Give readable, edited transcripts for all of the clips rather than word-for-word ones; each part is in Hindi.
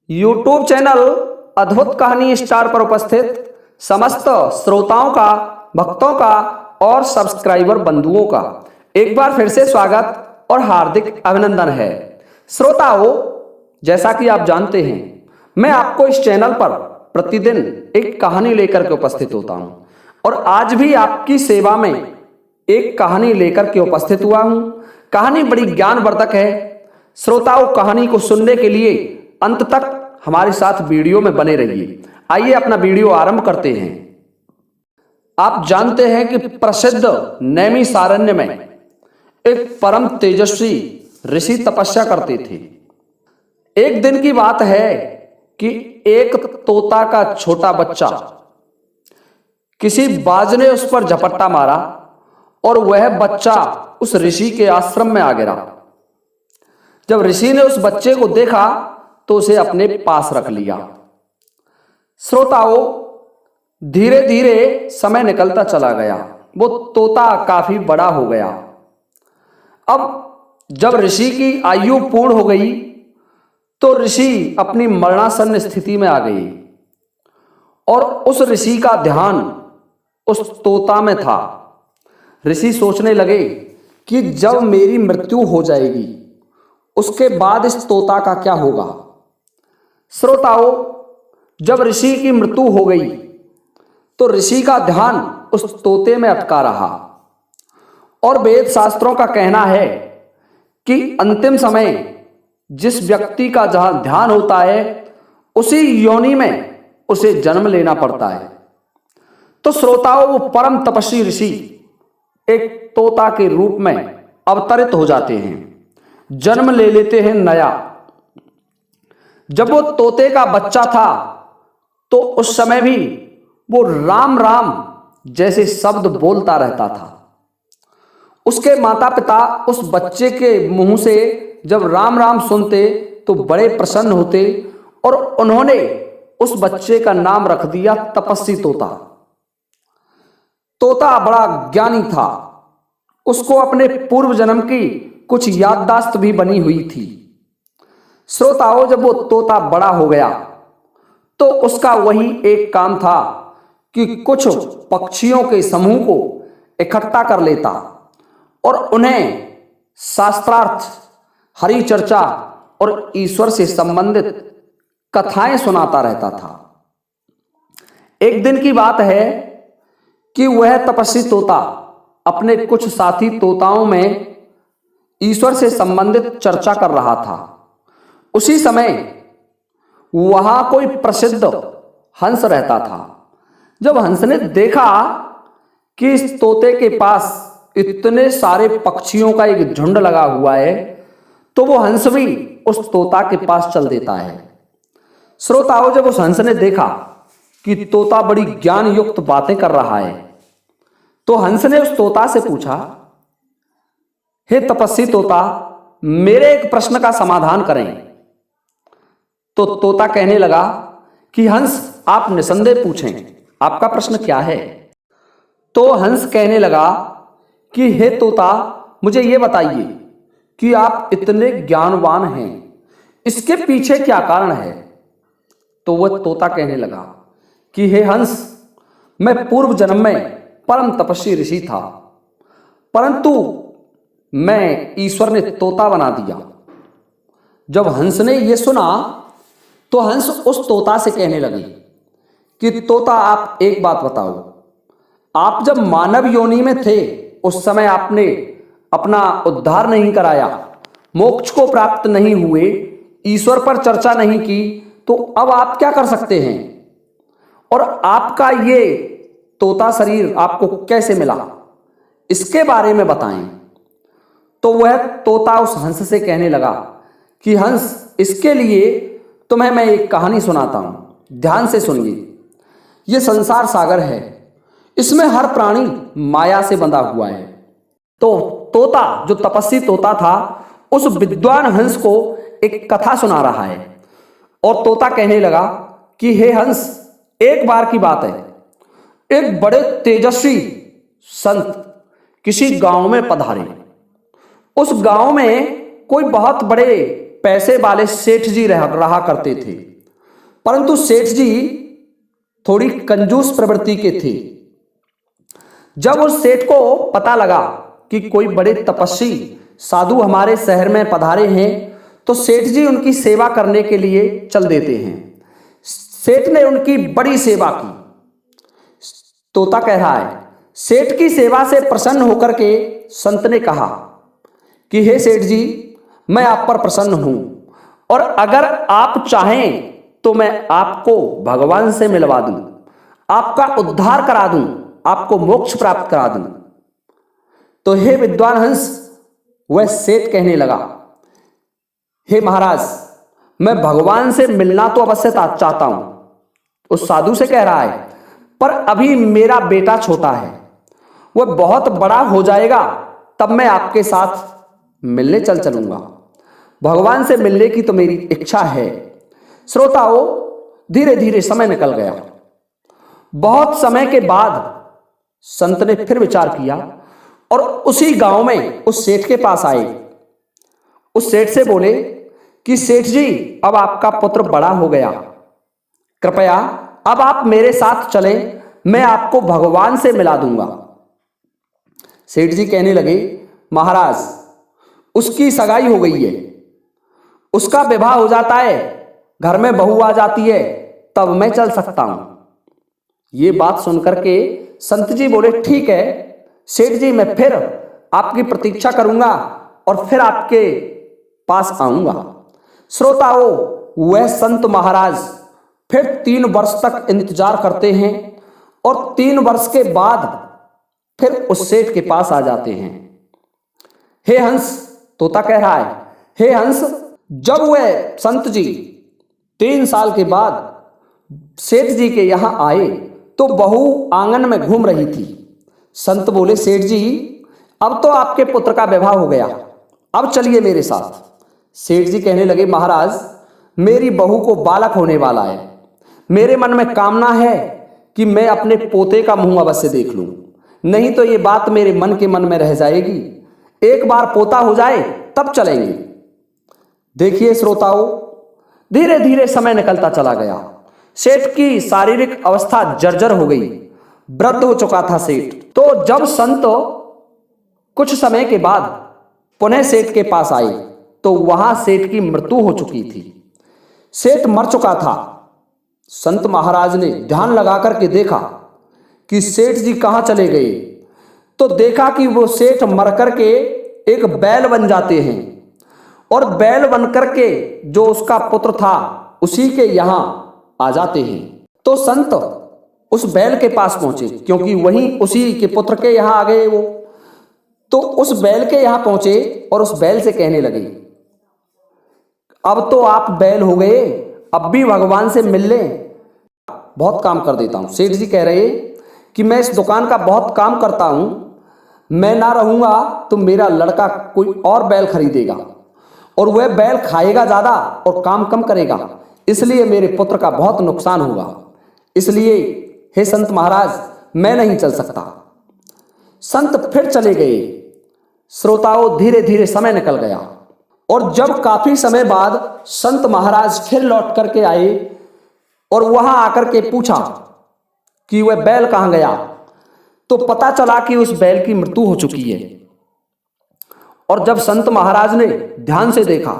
यूट्यूब चैनल अद्भुत कहानी स्टार पर उपस्थित समस्त श्रोताओं का, भक्तों का और सब्सक्राइबर बंधुओं का एक बार फिर से स्वागत और हार्दिक अभिनंदन है। श्रोताओं, जैसा कि आप जानते हैं, मैं आपको इस चैनल पर प्रतिदिन एक कहानी लेकर के उपस्थित होता हूं और आज भी आपकी सेवा में एक कहानी लेकर के उपस्थित हुआ हूं। कहानी बड़ी ज्ञानवर्धक है। श्रोताओं, कहानी को सुनने के लिए अंत तक हमारे साथ वीडियो में बने रहिए। आइए अपना वीडियो आरंभ करते हैं। आप जानते हैं कि प्रसिद्ध नैमिषारण्य में एक परम तेजस्वी ऋषि तपस्या करते थे। एक दिन की बात है कि एक तोता का छोटा बच्चा, किसी बाज ने उस पर झपट्टा मारा और वह बच्चा उस ऋषि के आश्रम में आ गिरा। जब ऋषि ने उस बच्चे को देखा तो उसे अपने पास रख लिया। श्रोताओं, धीरे धीरे समय निकलता चला गया। वो तोता काफी बड़ा हो गया। अब जब ऋषि की आयु पूर्ण हो गई तो ऋषि अपनी मरणासन्न स्थिति में आ गई और उस ऋषि का ध्यान उस तोता में था। ऋषि सोचने लगे कि जब मेरी मृत्यु हो जाएगी उसके बाद इस तोता का क्या होगा। श्रोताओं, जब ऋषि की मृत्यु हो गई तो ऋषि का ध्यान उस तोते में अटका रहा और वेद शास्त्रों का कहना है कि अंतिम समय जिस व्यक्ति का जहां ध्यान होता है उसी योनि में उसे जन्म लेना पड़ता है। तो श्रोताओं, वो परम तपस्वी ऋषि एक तोता के रूप में अवतरित हो जाते हैं, जन्म ले लेते हैं नया। जब वो तोते का बच्चा था तो उस समय भी वो राम राम जैसे शब्द बोलता रहता था। उसके माता पिता उस बच्चे के मुंह से जब राम राम सुनते तो बड़े प्रसन्न होते और उन्होंने उस बच्चे का नाम रख दिया तपस्वी तोता। तोता बड़ा ज्ञानी था। उसको अपने पूर्व जन्म की कुछ याददाश्त भी बनी हुई थी। श्रोताओं, जब वो तोता बड़ा हो गया तो उसका वही एक काम था कि कुछ पक्षियों के समूह को इकट्ठा कर लेता और उन्हें शास्त्रार्थ, हरि चर्चा और ईश्वर से संबंधित कथाएं सुनाता रहता था। एक दिन की बात है कि वह तपस्वी तोता अपने कुछ साथी तोताओं में ईश्वर से संबंधित चर्चा कर रहा था। उसी समय वहां कोई प्रसिद्ध हंस रहता था। जब हंस ने देखा कि इस तोते के पास इतने सारे पक्षियों का एक झुंड लगा हुआ है तो वो हंस भी उस तोता के पास चल देता है। श्रोताओं, जब उस हंस ने देखा कि तोता बड़ी ज्ञान युक्त बातें कर रहा है तो हंस ने उस तोता से पूछा, हे तपस्वी तोता, मेरे एक प्रश्न का समाधान करें। तो तोता कहने लगा कि हंस, आप निसंदेह पूछें, आपका प्रश्न क्या है। तो हंस कहने लगा कि हे तोता, मुझे यह बताइए कि आप इतने ज्ञानवान हैं, इसके पीछे क्या कारण है। तो वह तोता कहने लगा कि हे हंस, मैं पूर्व जन्म में परम तपस्वी ऋषि था, परंतु मैं ईश्वर ने तोता बना दिया। जब हंस ने यह सुना तो हंस उस तोता से कहने लगे कि तोता, आप एक बात बताओ, आप जब मानव योनि में थे उस समय आपने अपना उद्धार नहीं कराया, मोक्ष को प्राप्त नहीं हुए, ईश्वर पर चर्चा नहीं की, तो अब आप क्या कर सकते हैं और आपका ये तोता शरीर आपको कैसे मिला, इसके बारे में बताएं। तो वह तोता उस हंस से कहने लगा कि हंस, इसके लिए तुम्हें मैं एक कहानी सुनाता हूं, ध्यान से सुनिए। यह संसार सागर है, इसमें हर प्राणी माया से बंधा हुआ है। तो तोता, जो तपस्वी तोता था, उस विद्वान हंस को एक कथा सुना रहा है और तोता कहने लगा कि हे हंस, एक बार की बात है, एक बड़े तेजस्वी संत किसी गांव में पधारे। उस गांव में कोई बहुत बड़े पैसे वाले सेठ जी रहा करते थे। परंतु सेठ जी थोड़ी कंजूस प्रवृत्ति के थे। जब उस सेठ को पता लगा कि कोई बड़े तपस्वी साधु हमारे शहर में पधारे हैं, तो सेठ जी उनकी सेवा करने के लिए चल देते हैं। सेठ ने उनकी बड़ी सेवा की। तोता कह रहा है, सेठ की सेवा से प्रसन्न होकर के संत ने कहा कि हे सेठ जी, मैं आप पर प्रसन्न हूं और अगर आप चाहें तो मैं आपको भगवान से मिलवा दूं, आपका उद्धार करा दूं, आपको मोक्ष प्राप्त करा दूं। तो हे विद्वान हंस, वह सेठ कहने लगा, हे महाराज, मैं भगवान से मिलना तो अवश्य चाहता हूं। उस साधु से कह रहा है, पर अभी मेरा बेटा छोटा है, वह बहुत बड़ा हो जाएगा तब मैं आपके साथ मिलने चलूंगा। भगवान से मिलने की तो मेरी इच्छा है। श्रोताओं, धीरे धीरे समय निकल गया। बहुत समय के बाद संत ने फिर विचार किया और उसी गांव में उस सेठ के पास आए। उस सेठ से बोले कि सेठ जी, अब आपका पुत्र बड़ा हो गया, कृपया अब आप मेरे साथ चलें, मैं आपको भगवान से मिला दूंगा। सेठ जी कहने लगे, महाराज, उसकी सगाई हो गई है, उसका विवाह हो जाता है, घर में बहू आ जाती है, तब मैं चल सकता हूं। ये बात सुनकर के संत जी बोले, ठीक है सेठ जी, मैं फिर आपकी प्रतीक्षा करूंगा और फिर आपके पास आऊंगा। श्रोताओं, वह संत महाराज फिर 3 वर्ष तक इंतजार करते हैं और 3 वर्ष के बाद फिर उस सेठ के पास आ जाते हैं। हे हंस, तोता कह रहा है, हे हंस, जब वह संत जी 3 साल के बाद सेठ जी के यहां आए तो बहू आंगन में घूम रही थी। संत बोले, सेठ जी, अब तो आपके पुत्र का विवाह हो गया, अब चलिए मेरे साथ। सेठ जी कहने लगे, महाराज, मेरी बहू को बालक होने वाला है, मेरे मन में कामना है कि मैं अपने पोते का मुंह अवश्य देख लूं, नहीं तो ये बात मेरे मन के मन में रह जाएगी। एक बार पोता हो जाए तब चलेंगे। देखिए श्रोताओं, धीरे धीरे समय निकलता चला गया। सेठ की शारीरिक अवस्था जर्जर हो गई, वृद्ध हो चुका था सेठ। तो जब संत कुछ समय के बाद पुनः सेठ के पास आए तो वहां सेठ की मृत्यु हो चुकी थी। सेठ मर चुका था। संत महाराज ने ध्यान लगा करके देखा कि सेठ जी कहां चले गए, तो देखा कि वो सेठ मर करके एक बैल बन जाते हैं और बैल बन करके जो उसका पुत्र था उसी के यहां आ जाते हैं। तो संत उस बैल के पास पहुंचे, क्योंकि वहीं उसी के पुत्र के यहां आ गए वो। तो उस बैल के यहां पहुंचे और उस बैल से कहने लगे, अब तो आप बैल हो गए, अब भी भगवान से मिल लें, बहुत काम कर देता हूं। सेठ जी कह रहे कि मैं इस दुकान का बहुत काम करता हूं, मैं ना रहूंगा तो मेरा लड़का कोई और बैल खरीदेगा और वह बैल खाएगा ज्यादा और काम कम करेगा, इसलिए मेरे पुत्र का बहुत नुकसान होगा, इसलिए हे संत महाराज, मैं नहीं चल सकता। संत फिर चले गए। श्रोताओं, धीरे धीरे समय निकल गया और जब काफी समय बाद संत महाराज फिर लौट करके आए और वहां आकर के पूछा कि वह बैल कहां गया, तो पता चला कि उस बैल की मृत्यु हो चुकी है। और जब संत महाराज ने ध्यान से देखा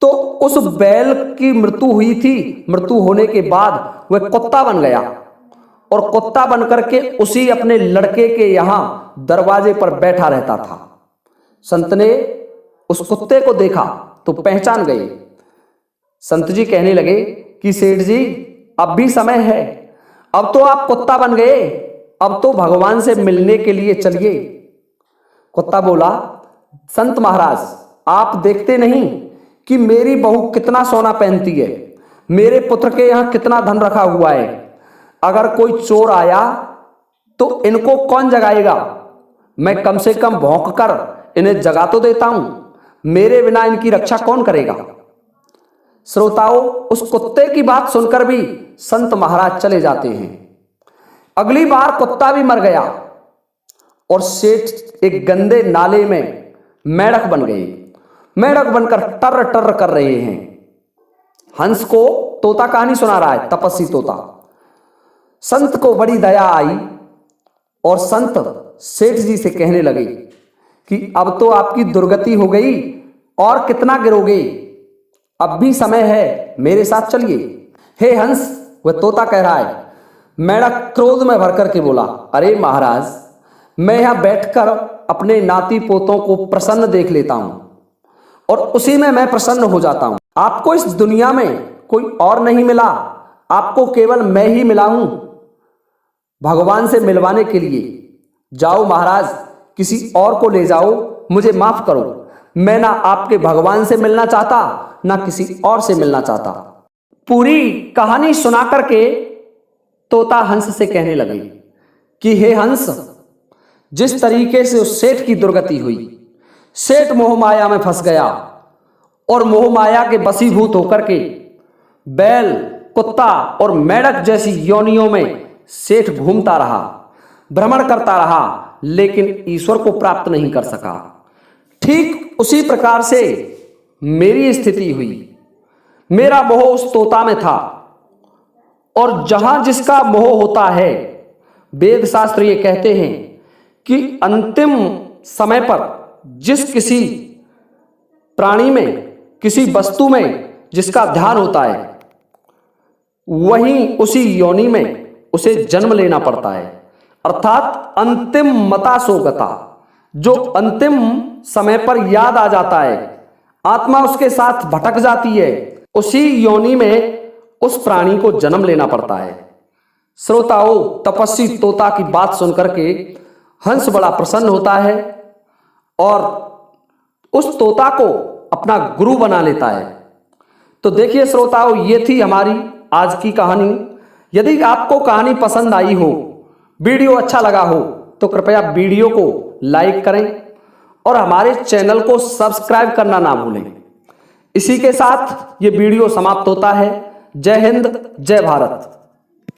तो उस बैल की मृत्यु हुई थी, मृत्यु होने के बाद वह कुत्ता बन गया और कुत्ता बन करके उसी अपने लड़के के यहां दरवाजे पर बैठा रहता था। संत ने उस कुत्ते को देखा तो पहचान गए। संत जी कहने लगे कि सेठ जी, अब भी समय है, अब तो आप कुत्ता बन गए, अब तो भगवान से मिलने के लिए चलिए। कुत्ता बोला, संत महाराज, आप देखते नहीं कि मेरी बहू कितना सोना पहनती है, मेरे पुत्र के यहां कितना धन रखा हुआ है, अगर कोई चोर आया तो इनको कौन जगाएगा, मैं कम से कम भौंक कर इन्हें जगा तो देता हूं, मेरे बिना इनकी रक्षा कौन करेगा। श्रोताओं, उस कुत्ते की बात सुनकर भी संत महाराज चले जाते हैं। अगली बार कुत्ता भी मर गया और सेठ एक गंदे नाले में मेढक बन गए। मेढक बनकर टर टर कर रहे हैं। हंस को तोता कहानी सुना रहा है, तपस्वी तोता। संत को बड़ी दया आई और संत सेठ जी से कहने लगे कि अब तो आपकी दुर्गति हो गई और कितना गिरोगे, अब भी समय है, मेरे साथ चलिए। हे हंस, वह तोता कह रहा है। मेढक क्रोध में भर करके बोला, अरे महाराज, मैं यहां बैठकर अपने नाती पोतों को प्रसन्न देख लेता हूं और उसी में मैं प्रसन्न हो जाता हूं। आपको इस दुनिया में कोई और नहीं मिला, आपको केवल मैं ही मिला हूं भगवान से मिलवाने के लिए। जाओ महाराज, किसी और को ले जाओ, मुझे माफ करो, मैं ना आपके भगवान से मिलना चाहता, ना किसी और से मिलना चाहता। पूरी कहानी सुना करके तोता हंस से कहने लगे कि हे हंस, जिस तरीके से उस सेठ की दुर्गति हुई, सेठ मोह माया में फंस गया और मोह माया के वशीभूत होकर के बैल, कुत्ता और मेढक जैसी योनियों में सेठ घूमता रहा, भ्रमण करता रहा, लेकिन ईश्वर को प्राप्त नहीं कर सका। ठीक उसी प्रकार से मेरी स्थिति हुई। मेरा मोह उस तोता में था, और जहां जिसका मोह होता है, वेद शास्त्र ये कहते हैं कि अंतिम समय पर जिस किसी प्राणी में, किसी वस्तु में जिसका ध्यान होता है, वहीं उसी योनि में उसे जन्म लेना पड़ता है। अर्थात अंतिम मता सोगता, जो अंतिम समय पर याद आ जाता है, आत्मा उसके साथ भटक जाती है, उसी योनि में उस प्राणी को जन्म लेना पड़ता है। श्रोताओं, तपस्वी तोता की बात सुनकर के हंस बड़ा प्रसन्न होता है और उस तोता को अपना गुरु बना लेता है। तो देखिए श्रोताओं, ये थी हमारी आज की कहानी। यदि आपको कहानी पसंद आई हो, वीडियो अच्छा लगा हो, तो कृपया वीडियो को लाइक करें और हमारे चैनल को सब्सक्राइब करना ना भूलें। इसी के साथ ये वीडियो समाप्त होता है। जय हिंद, जय भारत।